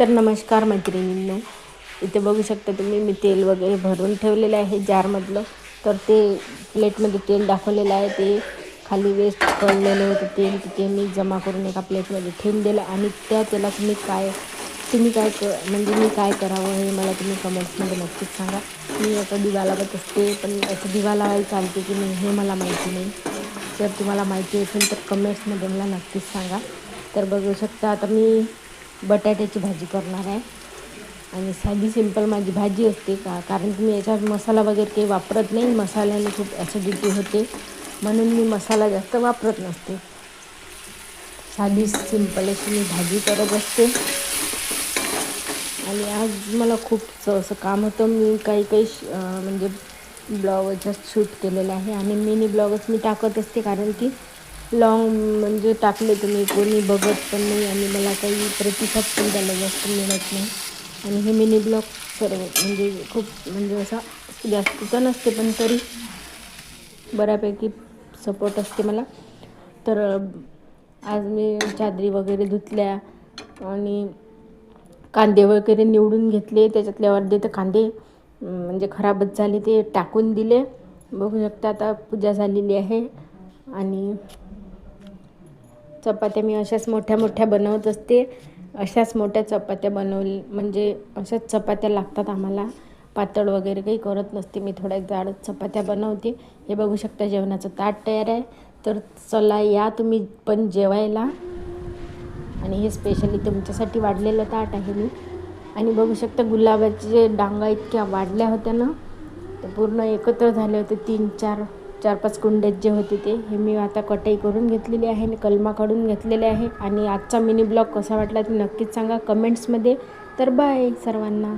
तर नमस्कार मैत्रिणींनो, इथे बघू शकता तुम्ही मी तेल वगैरे भरून ठेवलेलं आहे जारमधलं. तर ते प्लेटमध्ये तेल दाखवलेलं आहे, ते खाली वेस्ट पडलेलं होतं तेल, ते मी जमा करून एका प्लेटमध्ये ठेवून दिलं. आणि त्या तेलात मी काय करावं हे मला तुम्ही कमेंट्समध्ये नक्कीच सांगा. मी आता दिवा लावत असते, पण असं दिवा लावायला चालते की नाही हे मला माहिती नाही. जर तुम्हाला माहिती असेल तर कमेंट्समध्ये मला नक्कीच सांगा. तर बघू शकता आता मी बटाट्याची भाजी करणार आहे, आणि साधी सिंपल माझी भाजी असते कारण की मी याच्यात मसाला वगैरे काही वापरत नाही. मसाल्याने खूप ॲसिडिटी होते, म्हणून मी मसाला जास्त वापरत नसते. साधी सिंपल अशी मी भाजी करत असते. आणि आज मला खूप असं काम होतं. मी काही म्हणजे ब्लॉगच शूट केलेलं आहे, आणि मिनी ब्लॉगच मी टाकत असते, कारण की लॉंग म्हणजे टाकले तुम्ही कोणी बघत पण नाही, आणि मला काही प्रतिसाद पण त्याला जास्त मिळत नाही. आणि हे मिनी ब्लॉग सर्व म्हणजे खूप म्हणजे असा जास्त तर नसते, पण तरी बऱ्यापैकी सपोर्ट असते मला. तर आज मी चादरी वगैरे धुतल्या, आणि कांदे वगैरे निवडून घेतले. त्याच्यातले अर्धे तर कांदे म्हणजे खराबच झाले, ते टाकून दिले. बघू शकता आता पूजा झालेली आहे. आणि चपात्या मी अशाच मोठ्या मोठ्या बनवत असते. अशाच मोठ्या चपात्या म्हणजे अशाच चपात्या लागतात आम्हाला, पातळ वगैरे काही करत नसते. मी थोड्या जाडच चपात्या बनवते. हे बघू शकता जेवणाचं ताट तयार आहे. तर चला या तुम्ही पण जेवायला. आणि हे स्पेशली तुमच्यासाठी वाढलेलं ताट आहे मी. आणि बघू शकता गुलाबाचे डांगा इतक्या वाढल्या होत्या ना, तर पूर्ण एकत्र झाले होते. 4-5 कुंड्यात जे होते ते हे मी आता कटाई करून घेतलेली आहे आणि कलमा काढून घेतलेले आहे. आणि आजचा मिनी ब्लॉग कसा वाटला ते नक्कीच सांगा कमेंट्समध्ये. तर बाय सर्वांना.